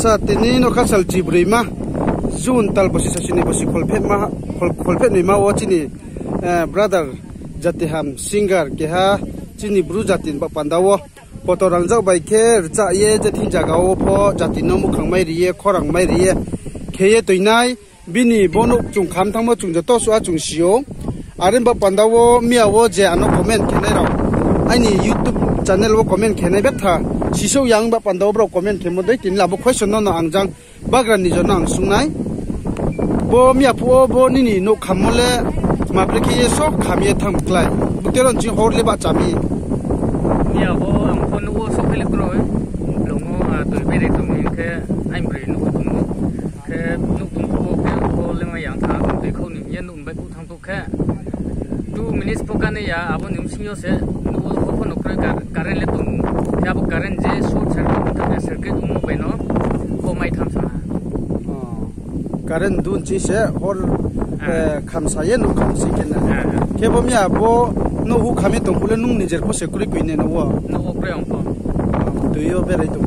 acha tini no khasal jibrui ma jun tal bosi sasini bosi kholphet ni ma o chini brother jatiham singer ke ha chini bru jatin ba pandawo potorang jau bai khe cha ye jatin jagao pho jatin no mukhang mai riye khorang mai riye kheye toinai bini bonuk chung kham thangma chung jato so chung sio arin ba pandawo miawo je ano comment kenai ra aini youtube channel wo comment kenai betha siso yang ba pandawo bro comment kemo dei tin labo question no angjang bagran ni jona ang sungnai bo mia pho bo ni no khamole mapleki so khamye thang klai buteron ji horle ba chami ya bo am phone wo so khele kro longo to bere to min ke I'm brain no to ke no to ko le ma yang tha ko kho ni yen no ba ku thang to ke 2 minutes pokan ya abo nim sinyo se no ko no kre karen le to ya bo karen je short circuit um be no ko mai tham sa karen dun chi se hor khamsa ye no khamsi ken ke bo mya bo no hu khame to kule nung nijer ko sekuri kuine no wa no ko pre on ko to yo bere to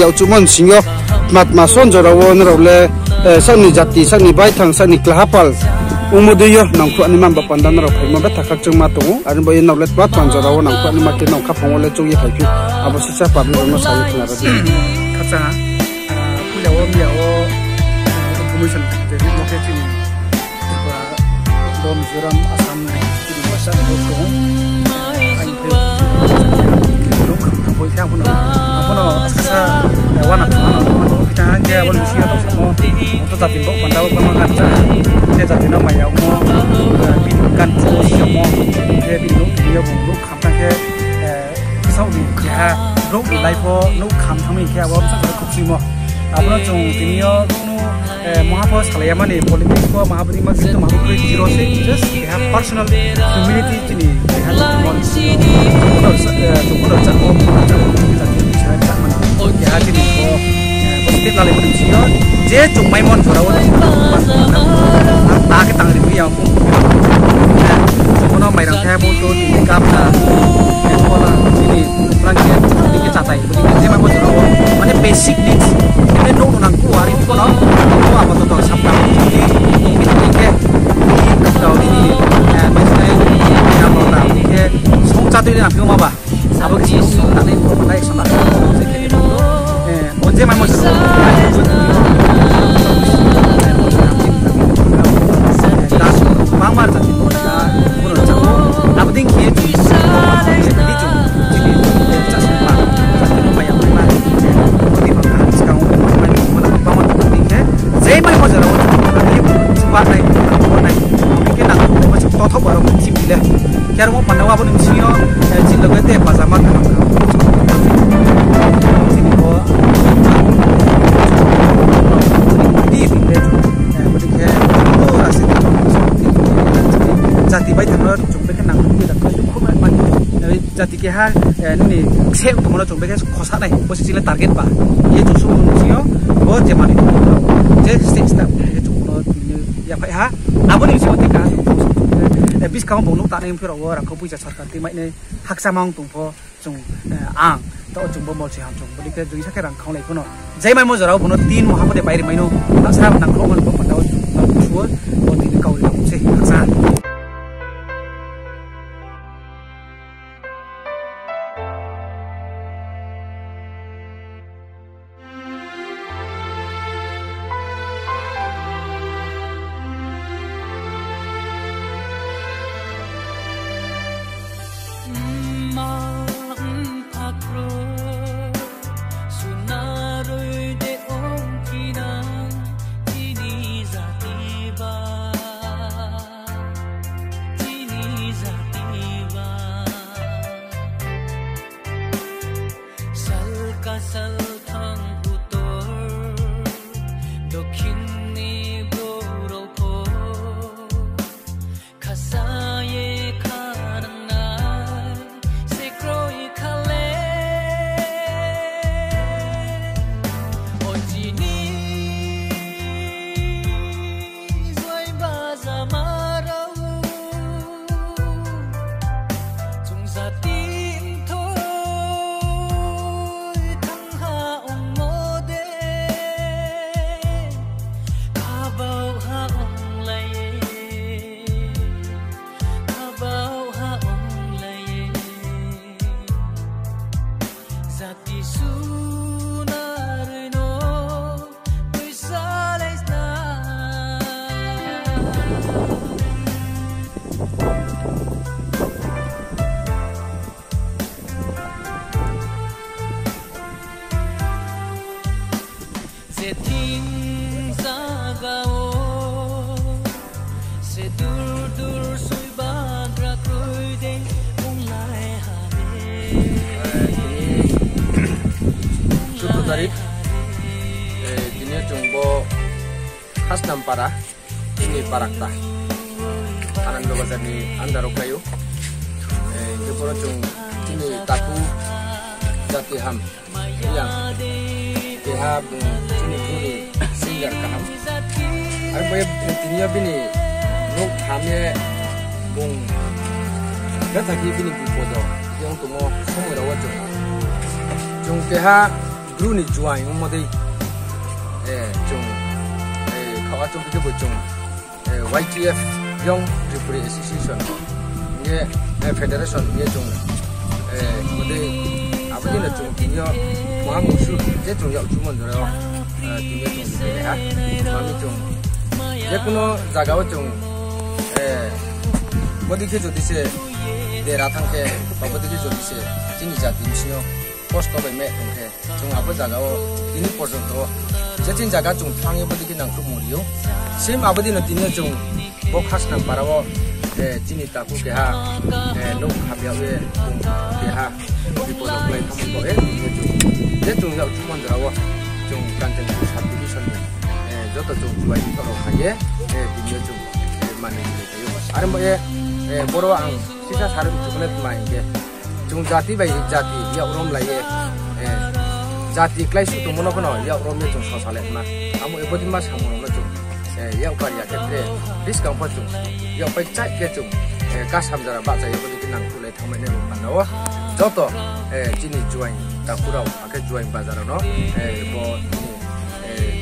yau chumon singyo mat mason jorawo nrole sani jati sani baithang sani klahapal umuduyo nangku ani mamba pandan ro phaima ba thakak chungma to arin boy nawlet pat pan jorawo nangku ani ma ke nang khapongole chungye phaipi abo sisa pabli no sai khna ra khacha pulawo miawo commission de marketing ba dom juram asam ti wasa ko ko ai boy ta puno asa wana kita aja bon sia to samo to ta timbo pandaw pa mga kansa se ta tino maya mo bin kan so mo ke bin no yo bon khapta ke sau ni keha rok laipo no kham thami ke awam sa khupsimo abro chung tinio nu mahapos khalayamani polemic ko mahabri mak to mahabri zero se just keha personal humility chini keha mon to cha om cha keha chini ko positive la lebon chio je chung mai mon thora wa ta ke tang ri ya ko kono mai rang the bo to ni kap na ko la chini rangke ni ke chatai budi je mai mon thora wa mane basic needs ini no nang ku hari ko no ko apa to sampai ini ke tau ini mai sai ya mo na ke song cha tu ni apyo ma ba abo ke song ta ni ko mai sama 언제 말 못했어? 나 막말 잡지. 나 오늘 잡고 아무튼 기회 주있어. jadi 좀 짜증나. 짜증나 봐야 말. 어디 봐. sekarang bangun tinggi. 제일 말 못하러. 아니 sempat naik. mungkin nak macam totok baru musim bila. Kira mau pandawa pun musimnya cinta gue pas sama kan. jati baik tanpa coba kan nang kita kan cukup mana jati keha ini saya untuk mana coba kan kosa nih posisi le target pak ya justru manusia buat zaman itu jadi step cukup ya pak ha apa nih sih ketika bis kamu bonuk tak nih pura orang kau punya sarkan timai nih hak sama orang tumpo cung ang tau cung bomo sih ham cung beli ke jadi sekarang kau lagi kono jadi mai mau jarau bono tin mau apa deh bayar mainu tak saya nang kau mana bomo tahu suul bono ini kau lihat sih hak sah khas nampara ini parakta anan do bazani andaro kayu itu pura cung ini taku jati ham yang dihab ini puri singar kaham ada banyak intinya bini nuk hamnya bung kata ki bini bupodo yang tumo semua rawat cung keha guru ni juai umodei cung kawa cung kita bocung YTF Young Referee Association ini federation ini cung modei apa ni nak cung dia maha musuh dia cung yang cuma dorang dia cung dia ha kami cung dia kuno jaga cung modei ke jadi se daerah tangke bapak dia jadi se sini jadi misio post kau berme tangke cung apa jaga ini portion tu jadi jaga cung tangi modei ke nang tu murio sim apa dia nanti ni cung bokas nang parawo chini taku ke ha no khabya we ke ha di polo play thamun ko je chung yau chu mon rawa chung kanten ku subdivision joto chung juai ni ko khaye di chung mane ni ke yo are mo boro ang sisa sarum chukne mai ke chung jati bai jati ya urom lai jati klai su tu mono kono ya urom me chung sosale ma amu ebodi ma samono na chung ya ukar ya ketre discount pa chung ya pai chai ke chung ka samjara ba chai ebodi kinang ku lai thamai ne manawa joto chini juai ta kurau ake juai bazar no bo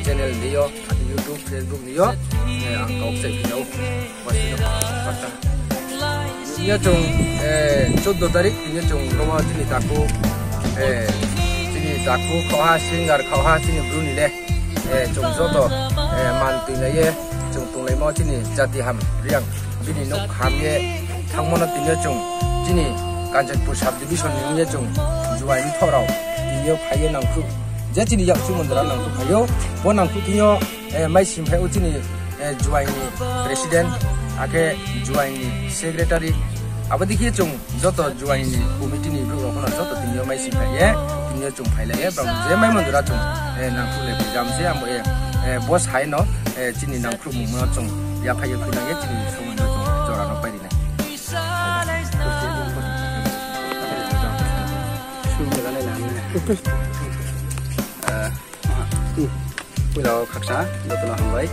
channel niyo ati YouTube Facebook niyo ang kaok sai kino wasino pata niyo chung 14 tarik niyo chung rowa chini taku khaha singar khaha chini bruni le chung joto man tin ye chung tung lai mo chini jati ham riang bini no kham ye thangmono tin ye chung chini Kanjanpur subdivision ni chung juai ni thorau niyo phaye nang khu je chini yak chu mondra nang khu phayo bo nang khu tinyo mai sim phai uchini juai ni president ake juai ni secretary abadi ki chung joto juai ni committee ni ru kono joto tinyo mai sim phai ye tinyo chung phai la ye bam je mai mondra chung nang khu le jam je am boss hai no chini nang khu mu mo chung ya phai khu nang ye chini chung mo chung jora no pai ni Pulau kaksa, betul hambai.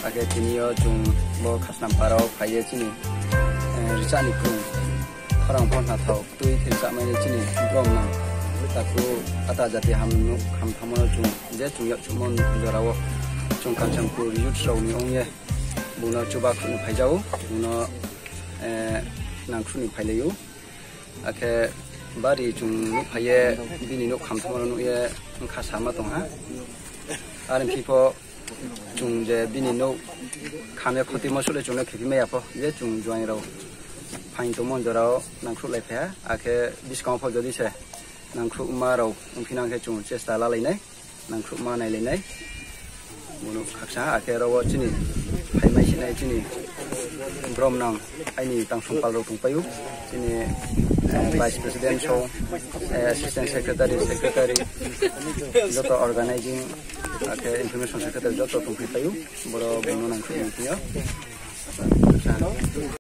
Agar tinio jung bo khasnam parau kaya cini, rica ni pun orang pun nak tahu. Tui rica mana cini drum nang. Taku kata jati ham thamono jung, je jung yak cumon jarawo jung Kanjanpur youth show ni ongye. Buno coba kunu pajau, buno nang kunu pajayu. Agar bari jung nuk paye bini nuk ham thamono nuk ye khasama tong ha. Alam people jung je bini no kame khoti masule jung na khibi me apo ye jung join ro phain to mon jorao nang khru lai pha ake discount pho jodi se nang khru ma ro phinang ke jung chesta la lai nai nang khru ma nai lai nai mono khaksa ake ro chini phai mai sinai chini brom nang aini tang sung pal ro tung payu chini vice president so assistant secretary joto organizing ake information secretary joto tung payu boro bono nang khru